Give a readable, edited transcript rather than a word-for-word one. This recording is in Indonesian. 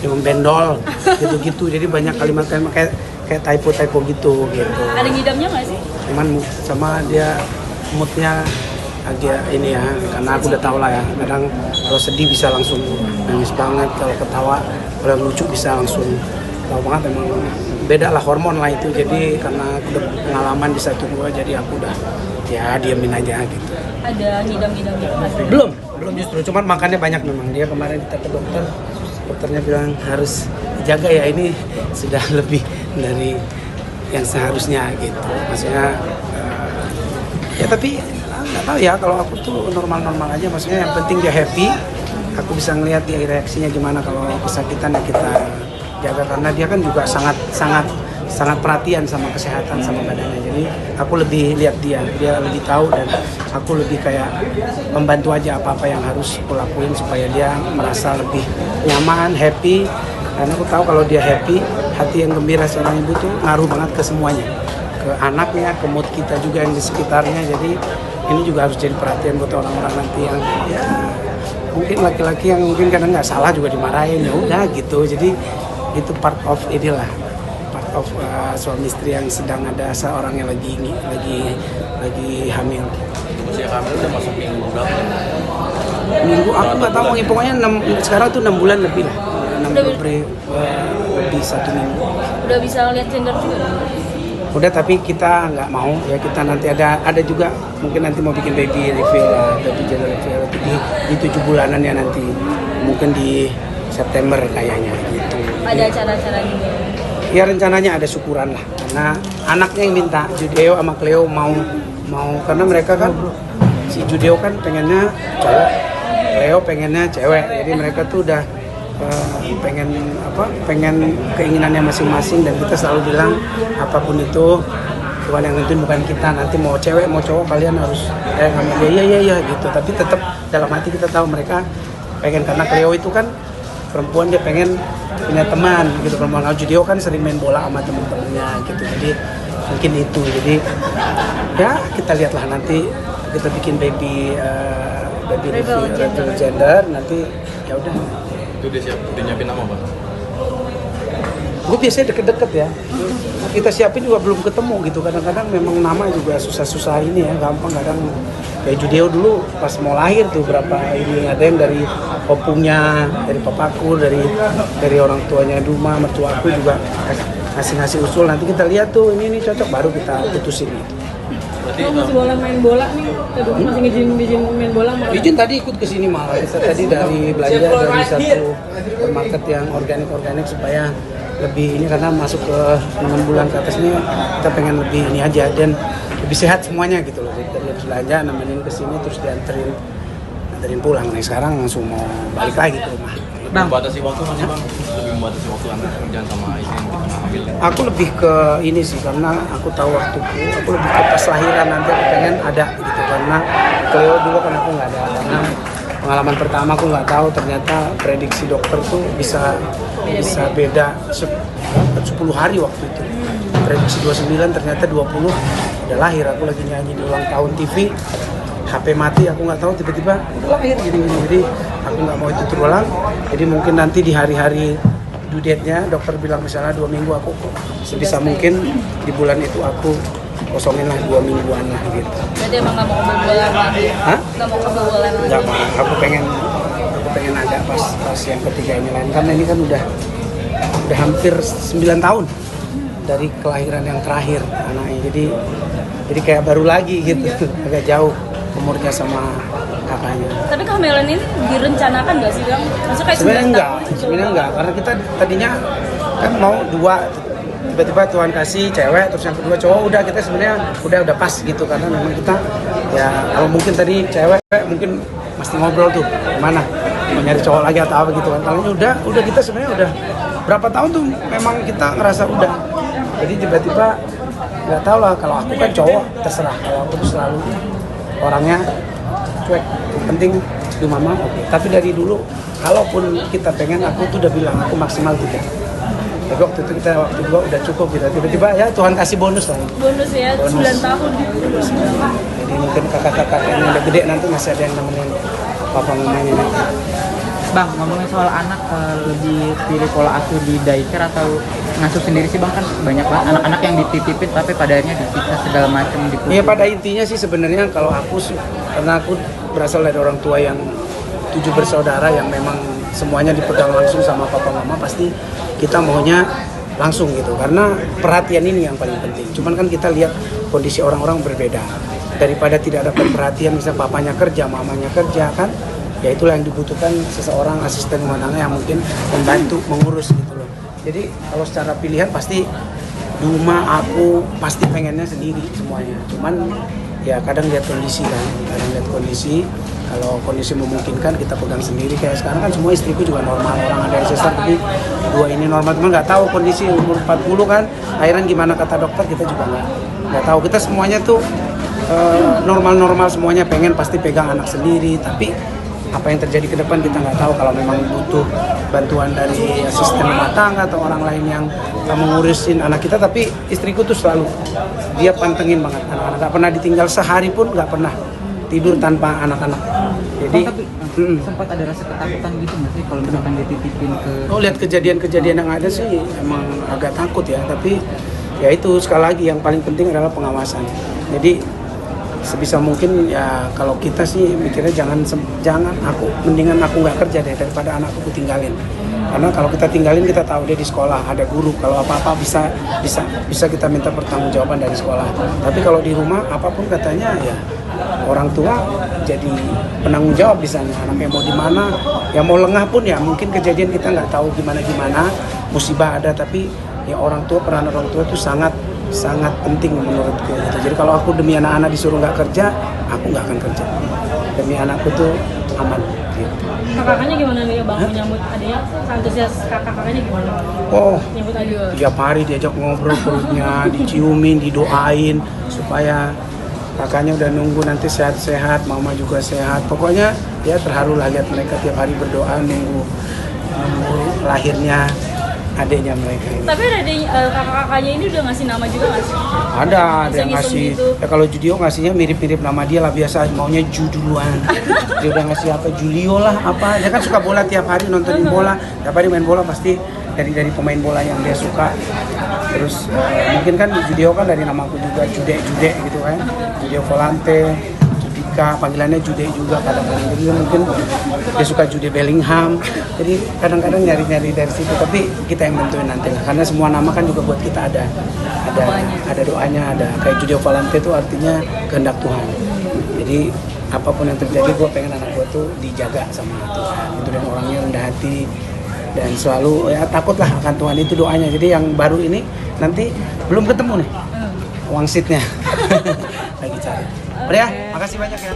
membendol gitu-gitu. Jadi banyak kalimat-kalimat kayak typo gitu. Ada ngidamnya nggak sih? Cuman sama dia moodnya agak ini ya, karena aku udah tahu lah ya, kadang kalau sedih bisa langsung nangis banget, kalau ketawa, kalau lucu bisa langsung tahu banget. Emang beda lah hormon lah itu. Jadi karena aku udah pengalaman di 1-2, jadi aku udah ya diemin aja gitu. Ada ngidam-ngidam gitu kan? Belum justru, cuman makannya banyak memang. Dia kemarin kita ke dokter, dokternya bilang harus jaga ya, ini sudah lebih dari yang seharusnya gitu. Maksudnya ya tapi nggak tahu ya, kalau aku tuh normal-normal aja. Maksudnya yang penting dia happy. Aku bisa ngelihat dia reaksinya gimana. Kalau kesakitan ya kita jaga, karena dia kan juga sangat perhatian sama kesehatan sama badannya. Jadi aku lebih lihat dia lebih tahu, dan aku lebih kayak membantu aja apa yang harus aku lakuin supaya dia merasa lebih nyaman, happy. Karena aku tahu kalau dia happy, hati yang gembira seorang ibu tuh ngaruh banget ke semuanya, ke anaknya, ke mood kita juga yang di sekitarnya. Jadi ini juga harus jadi perhatian buat orang-orang nanti yang ya mungkin laki-laki yang mungkin kadang nggak salah juga dimarahin, ya udah gitu. Jadi itu part of inilah, part of suami istri yang sedang ada seorang yang lagi hamil. Usia hamil udah masuk minggu berapa? Minggu aku nggak tahu, pokoknya sekarang tuh 6 bulan lebih lah, 6 lebih 1 minggu. Udah bisa lihat gender juga? Udah, tapi kita nggak mau ya, kita nanti ada juga mungkin nanti mau bikin baby reveal lah, baby gender reveal di 7 bulanan ya nanti, mungkin di September kayaknya gitu. Ada acara-acara juga? Ya rencananya ada syukuran lah, karena anaknya yang minta, Judeo sama Cleo mau karena mereka kan, si Judeo kan pengennya cowok, Cleo pengennya cewek. Jadi mereka tuh udah pengen keinginannya masing-masing, dan kita selalu bilang apapun itu Tuhan yang nentuin, bukan kita. Nanti mau cewek mau cowok kalian harus ya gitu. Tapi tetap dalam hati kita tahu mereka pengen, karena Cleo itu kan perempuan, dia pengen punya teman gitu. Perempuan Judeo kan sering main bola sama teman-temannya gitu. Jadi mungkin itu. Jadi ya kita lihatlah nanti, kita bikin baby reveal gender nanti, ya udah. Itu udah nyiapin nama, Bang? Gue biasanya deket-deket ya. Kita siapin juga belum ketemu gitu. Kadang-kadang memang nama juga susah-susah ini ya, gampang. Kadang kayak Judeo dulu pas mau lahir tuh berapa ini, ada yang dari opungnya, dari papaku, dari orang tuanya Duma, mertuaku juga ngasih usul. Nanti kita lihat tuh ini cocok, baru kita putusin gitu. Kamu masih boleh main bola nih? Masih ngizin main bola? Izin tadi ikut kesini malah. Kita tadi dari belanja dari satu market yang organik supaya lebih ini, karena masuk ke 6 bulan ke atas ini kita pengen lebih ini aja dan lebih sehat semuanya gitu loh. Dari belanja nemenin kesini terus dianterin pulang. Nih sekarang langsung mau balik lagi ke rumah. Membatasi waktu masih, Bang? Lebih membatasi waktu antara kerjaan sama istri yang tengah hamil. Aku lebih ke ini sih, karena aku tahu waktuku. Aku lebih ke pas lahiran nanti aku pengen ada gitu, karena Cleo dulu kan aku nggak ada. Karena pengalaman pertama aku nggak tahu, ternyata prediksi dokter tuh bisa beda 10 hari waktu itu. Prediksi 29, ternyata 20 udah lahir. Aku lagi nyanyi di ulang tahun TV, HP mati, aku nggak tahu, tiba-tiba udah lahir gini. Jadi aku nggak mau itu terulang. Jadi mungkin nanti di hari-hari due date-nya dokter bilang misalnya 2 minggu, aku sebisa mungkin di bulan itu aku kosongin lah 2 mingguan lah gitu. Berarti emang nggak mau kebobolan lagi? Hah? Nggak mau kebobolan lagi? Nggak mau. Aku pengen ada pas yang ketiga ini lain, karena ini kan udah hampir 9 tahun dari kelahiran yang terakhir anaknya. Jadi kayak baru lagi gitu, agak jauh umurnya sama kakaknya. Tapi kehamilan ini direncanakan nggak sih, Bang? Maksudnya kayak Sebenarnya enggak, karena kita tadinya kan mau 2, tiba-tiba Tuhan kasih cewek, terus yang kedua cowok, udah kita sebenarnya udah pas gitu, karena memang kita ya kalau mungkin tadi cewek mungkin mesti ngobrol tuh gimana mau nyari cowok lagi atau apa gitu kan. Kalau udah kita sebenarnya udah berapa tahun tuh memang kita ngerasa udah. Jadi tiba-tiba nggak tahu lah, kalau aku kan cowok terserah, kalau aku tuh selalu orangnya cuek, yang penting di mama oke. Tapi dari dulu kalaupun kita pengen, aku tuh udah bilang aku maksimal 3. Tapi waktu itu kita udah cukup gitu. Tiba-tiba ya Tuhan kasih bonus lah. Bonus ya, 9 tahun. Jadi mungkin kakak-kakak yang udah gede nanti masih ada yang nemenin papa mamanya nanti. Bang, ngomongin soal anak, lebih pilih pola asuh di daycare atau ngasuh sendiri sih Bang? Kan banyak banget anak-anak yang dititipin tapi pada akhirnya disiksa segala macam, dipukul. Ya pada intinya sih sebenarnya kalau aku karena aku berasal dari orang tua yang 7 bersaudara yang memang semuanya dipegang langsung sama papa mama, pasti kita maunya langsung gitu, karena perhatian ini yang paling penting. Cuman kan kita lihat kondisi orang-orang berbeda, daripada tidak dapat perhatian, misalnya papanya kerja, mamanya kerja kan, ya itulah yang dibutuhkan seseorang asisten rumah tangga yang mungkin membantu mengurus gitu loh. Jadi kalau secara pilihan pasti di rumah aku pasti pengennya sendiri semuanya, cuman ya kadang lihat kondisi kan, kalau kondisi memungkinkan kita pegang sendiri. Kayak sekarang kan semua istriku juga normal, orang ada yang sesar tapi 2 ini normal, teman nggak tahu kondisi umur 40 kan, akhiran gimana kata dokter kita juga nggak tahu. Kita semuanya tuh normal semuanya, pengen pasti pegang anak sendiri, tapi apa yang terjadi ke depan kita nggak tahu. Kalau memang butuh bantuan dari asisten rumah tangga atau orang lain yang mengurusin anak kita, tapi istriku tuh selalu dia pantengin banget anak-anak, nggak pernah ditinggal sehari pun, nggak pernah tidur tanpa anak-anak. Jadi tapi sempat ada rasa ketakutan gitu nggak sih kalau misalkan dititipin ke... lihat kejadian-kejadian yang ada sih emang agak takut ya, tapi ya itu sekali lagi yang paling penting adalah pengawasan. Jadi sebisa mungkin ya kalau kita sih mikirnya jangan aku mendingan aku nggak kerja deh daripada anakku tinggalin. Karena kalau kita tinggalin kita tahu dia di sekolah ada guru, kalau apa-apa bisa kita minta pertanggungjawaban dari sekolah. Tapi kalau di rumah apapun katanya ya orang tua jadi penanggung jawab di sana. Anaknya mau di mana, ya mau lengah pun ya mungkin kejadian kita nggak tahu gimana, musibah ada, tapi ya orang tua, peran orang tua itu sangat penting menurutku gitu. Jadi kalau aku demi anak-anak disuruh nggak kerja, aku nggak akan kerja. Demi anakku tuh aman gitu. Kakaknya gimana nih Bang menyambut adiknya? Antusias kakaknya gimana? Oh, Nyambut adik. tiap hari diajak ngobrol, perutnya diciumin, didoain supaya kakaknya udah nunggu nanti sehat-sehat, mama juga sehat. Pokoknya ya terharu lah lihat mereka tiap hari berdoa nunggu lahirnya adiknya mereka ini. Tapi kakak-kakaknya ini udah ngasih nama juga nggak sih? Ada yang ngasih. Gitu. Ya kalau Judio ngasihnya mirip-mirip nama dia lah, biasa maunya Ju duluan. Dia udah ngasih apa, Julio lah apa. Dia kan suka bola, tiap hari nontonin bola, tiap hari main bola, pasti dari pemain bola yang dia suka. Terus mungkin kan Judio kan dari namaku juga, Jude gitu kan. Judio Volante, Judika, panggilannya Jude juga kadang-kadang. Jadi mungkin dia suka Jude Bellingham. Jadi kadang-kadang nyari-nyari dari situ, tapi kita yang nentuin nanti lah. Karena semua nama kan juga buat kita ada doanya, ada kayak Jude Volante itu artinya kehendak Tuhan. Jadi apapun yang terjadi, gue pengen anak gue tuh dijaga sama Tuhan. Itu, dan orangnya rendah hati dan selalu ya takutlah akan Tuhan, itu doanya. Jadi yang baru ini nanti belum ketemu nih wangsitnya lagi cari. Udah ya, makasih banyak ya.